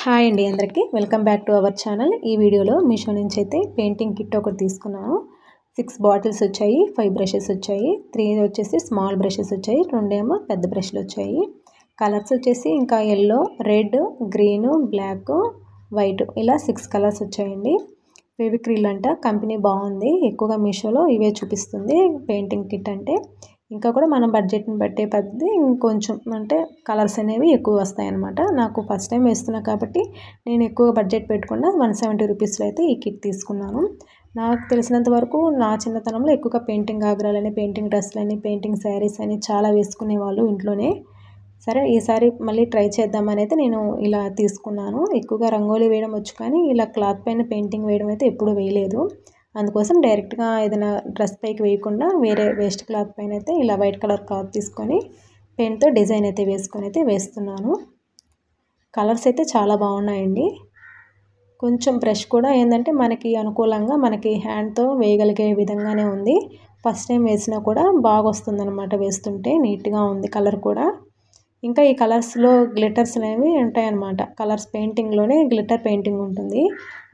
Hi అండి అందరికీ welcome back to our channel. ఈ వీడియోలో మీషో నుంచి అయితే పెయింటింగ్ కిట్ ఒకటి తీసుకున్నాను. 6 బాటిల్స్ వచ్చాయి, 5 బ్రషెస్ వచ్చాయి, 3 వచ్చేసి స్మాల్ బ్రషెస్ వచ్చాయి, 2 ఏమో పెద్ద బ్రష్లు వచ్చాయి. కలర్స్ వచ్చేసి ఇంకా yellow, red, green, black, white ఇలా 6 కలర్స్ వచ్చాయండి. ఫెవిక్రిల్ అంట, కంపెనీ బాగుంది. ఎక్కువగా మీషోలో ఇవే చూపిస్తుంది పెయింటింగ్ కిట్ అంటే. ఇంకా కూడా మనం బడ్జెట్ని బట్టే పద్ధతి ఇంకొంచెం అంటే కలర్స్ అనేవి ఎక్కువ వస్తాయి అన్నమాట. నాకు ఫస్ట్ టైం వేస్తున్నా కాబట్టి నేను ఎక్కువ బడ్జెట్ పెట్టకుండా 170 రూపీస్లో అయితే ఈ కిట్ తీసుకున్నాను. నాకు తెలిసినంత వరకు నా చిన్నతనంలో ఎక్కువగా పెయింటింగ్ గాగ్రాలని, పెయింటింగ్ డ్రెస్లని, పెయింటింగ్ శారీస్ అని చాలా వేసుకునేవాళ్ళు ఇంట్లోనే. సరే ఈసారి మళ్ళీ ట్రై చేద్దామని అయితే నేను ఇలా తీసుకున్నాను. ఎక్కువగా రంగోలీ వేయడం వచ్చు కానీ ఇలా క్లాత్ పైన పెయింటింగ్ వేయడం అయితే ఎప్పుడూ వేయలేదు. అందుకోసం డైరెక్ట్గా ఏదైనా డ్రెస్ పైకి వేయకుండా వేరే వేస్ట్ క్లాత్ పైన అయితే ఇలా వైట్ కలర్ క్లాత్ తీసుకొని పెన్తో డిజైన్ అయితే వేసుకొని అయితే వేస్తున్నాను. కలర్స్ అయితే చాలా బాగున్నాయండి. కొంచెం బ్రష్ కూడా ఏంటంటే మనకి అనుకూలంగా మనకి హ్యాండ్తో వేయగలిగే విధంగానే ఉంది. ఫస్ట్ టైం వేసినా కూడా బాగా వస్తుందన్నమాట, వేస్తుంటే నీట్గా ఉంది కలర్ కూడా. ఇంకా ఈ కలర్స్లో గ్లిటర్స్ అనేవి ఉంటాయన్నమాట. కలర్స్ పెయింటింగ్లోనే గ్లిటర్ పెయింటింగ్ ఉంటుంది.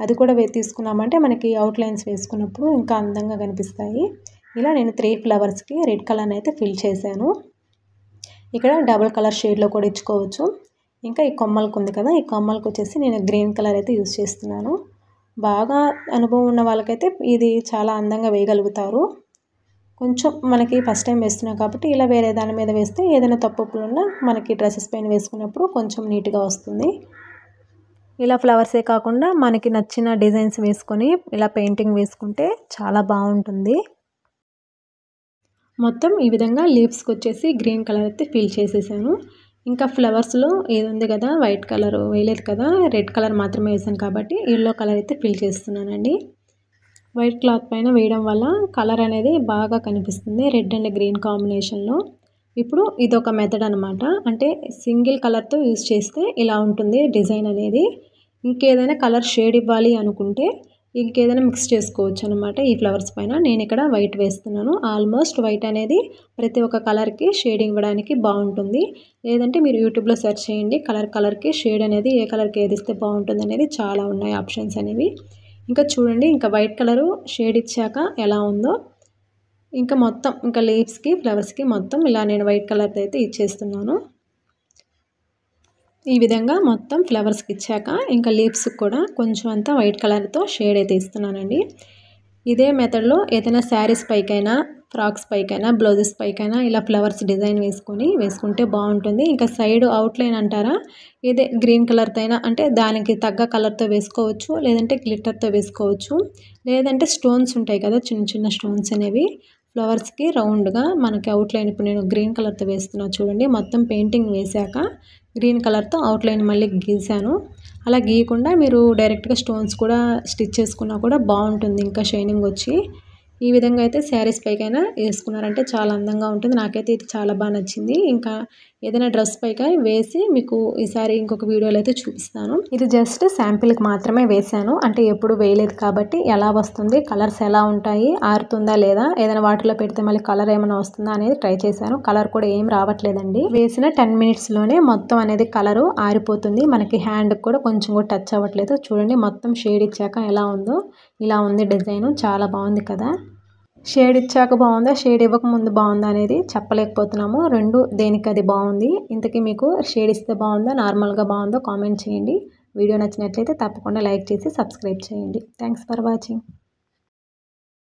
అది కూడా తీసుకున్నామంటే మనకి అవుట్లైన్స్ వేసుకున్నప్పుడు ఇంకా అందంగా కనిపిస్తాయి. ఇలా నేను 3 ఫ్లవర్స్కి రెడ్ కలర్ని అయితే ఫిల్ చేశాను. ఇక్కడ డబుల్ కలర్ షేడ్లో కూడా ఇచ్చుకోవచ్చు. ఇంకా ఈ కొమ్మలకు ఉంది కదా, ఈ కొమ్మలకు వచ్చేసి నేను గ్రీన్ కలర్ అయితే యూజ్ చేస్తున్నాను. బాగా అనుభవం ఉన్న వాళ్ళకైతే ఇది చాలా అందంగా వేయగలుగుతారు. కొంచెం మనకి ఫస్ట్ టైం వేస్తున్నాం కాబట్టి ఇలా వేరే దాని మీద వేస్తే ఏదైనా తప్పులు ఉన్నా మనకి డ్రెస్సెస్ పైన వేసుకున్నప్పుడు కొంచెం నీట్గా వస్తుంది. ఇలా ఫ్లవర్సే కాకుండా మనకి నచ్చిన డిజైన్స్ వేసుకొని ఇలా పెయింటింగ్ వేసుకుంటే చాలా బాగుంటుంది. మొత్తం ఈ విధంగా లీవ్స్కి వచ్చేసి గ్రీన్ కలర్ అయితే ఫిల్ చేసేసాను. ఇంకా ఫ్లవర్స్లో ఏది ఉంది కదా, వైట్ కలర్ వేయలేదు కదా, రెడ్ కలర్ మాత్రమే వేసాను కాబట్టి ఎల్లో కలర్ అయితే ఫిల్ చేస్తున్నానండి. వైట్ క్లాత్ పైన వేయడం వల్ల కలర్ అనేది బాగా కనిపిస్తుంది రెడ్ అండ్ గ్రీన్ కాంబినేషన్లో. ఇప్పుడు ఇదొక మెథడ్ అనమాట. అంటే సింగిల్ కలర్తో యూజ్ చేస్తే ఇలా ఉంటుంది డిజైన్ అనేది. ఇంకేదైనా కలర్ షేడ్ ఇవ్వాలి అనుకుంటే ఇంకేదైనా మిక్స్ చేసుకోవచ్చు అనమాట. ఈ ఫ్లవర్స్ పైన నేను ఇక్కడ వైట్ వేస్తున్నాను. ఆల్మోస్ట్ వైట్ అనేది ప్రతి ఒక్క కలర్కి షేడింగ్ ఇవ్వడానికి బాగుంటుంది. లేదంటే మీరు యూట్యూబ్లో సెర్చ్ చేయండి, కలర్కి షేడ్ అనేది ఏ కలర్కి ఏది ఇస్తే బాగుంటుంది అనేది చాలా ఉన్నాయి ఆప్షన్స్ అనేవి. ఇంకా చూడండి, ఇంకా వైట్ కలరు షేడ్ ఇచ్చాక ఎలా ఉందో ఇంకా మొత్తం ఇంకా లీవ్స్కి ఫ్లవర్స్కి మొత్తం ఇలా నేను వైట్ కలర్ అయితే ఇచ్చేస్తున్నాను. ఈ విధంగా మొత్తం ఫ్లవర్స్కి ఇచ్చాక ఇంకా లీవ్స్కి కూడా కొంచెం అంతా వైట్ కలర్తో షేడ్ అయితే ఇస్తున్నానండి. ఇదే మెథడ్లో ఏదైనా శారీస్ పైకైనా, ఫ్రాక్స్ పైకైనా, బ్లౌజెస్ పైకైనా ఇలా ఫ్లవర్స్ డిజైన్ వేసుకుంటే బాగుంటుంది. ఇంకా సైడ్ అవుట్లైన్ అంటారా, ఇదే గ్రీన్ కలర్తో అయినా అంటే దానికి తగ్గ కలర్తో వేసుకోవచ్చు, లేదంటే గ్లిటర్తో వేసుకోవచ్చు, లేదంటే స్టోన్స్ ఉంటాయి కదా చిన్న చిన్న స్టోన్స్ అనేవి ఫ్లవర్స్కి రౌండ్గా మనకి అవుట్లైన్. ఇప్పుడు నేను గ్రీన్ కలర్తో వేస్తున్నా చూడండి. మొత్తం పెయింటింగ్ వేశాక గ్రీన్ కలర్తో అవుట్లైన్ మళ్ళీ గీసాను. అలా గీయకుండా మీరు డైరెక్ట్గా స్టోన్స్ కూడా స్టిచ్ చేసుకున్నా కూడా బాగుంటుంది, ఇంకా షైనింగ్ వచ్చి. ఈ విధంగా అయితే శారీస్ పైకైనా వేసుకున్నారంటే చాలా అందంగా ఉంటుంది. నాకైతే ఇది చాలా బాగా నచ్చింది. ఇంకా ఏదైనా డ్రెస్ పైకి వేసి మీకు ఈసారి ఇంకొక వీడియోలో అయితే చూపిస్తాను. ఇది జస్ట్ శాంపిల్కి మాత్రమే వేశాను, అంటే ఎప్పుడు వేయలేదు కాబట్టి ఎలా వస్తుంది, కలర్స్ ఎలా ఉంటాయి, ఆరుతుందా లేదా, ఏదైనా వాటర్లో పెడితే మళ్ళీ కలర్ ఏమైనా వస్తుందా అనేది ట్రై చేశాను. కలర్ కూడా ఏం రావట్లేదండి. వేసిన 10 మినిట్స్లోనే మొత్తం అనేది కలరు ఆరిపోతుంది. మనకి హ్యాండ్కి కూడా కొంచెం కూడా టచ్ అవ్వట్లేదు. చూడండి మొత్తం షేడ్ ఇచ్చాక ఎలా ఉందో, ఇలా ఉంది డిజైన్. చాలా బాగుంది కదా. షేడ్ ఇచ్చాక బాగుందా, షేడ్ ఇవ్వకముందు బాగుందా అనేది చెప్పలేకపోతున్నాము. రెండు దేనికి అది బాగుంది. ఇంతకీ మీకు షేడ్ ఇస్తే బాగుందా, నార్మల్గా బాగుందో కామెంట్ చేయండి. వీడియో నచ్చినట్లయితే తప్పకుండా లైక్ చేసి సబ్స్క్రైబ్ చేయండి. Thanks for watching.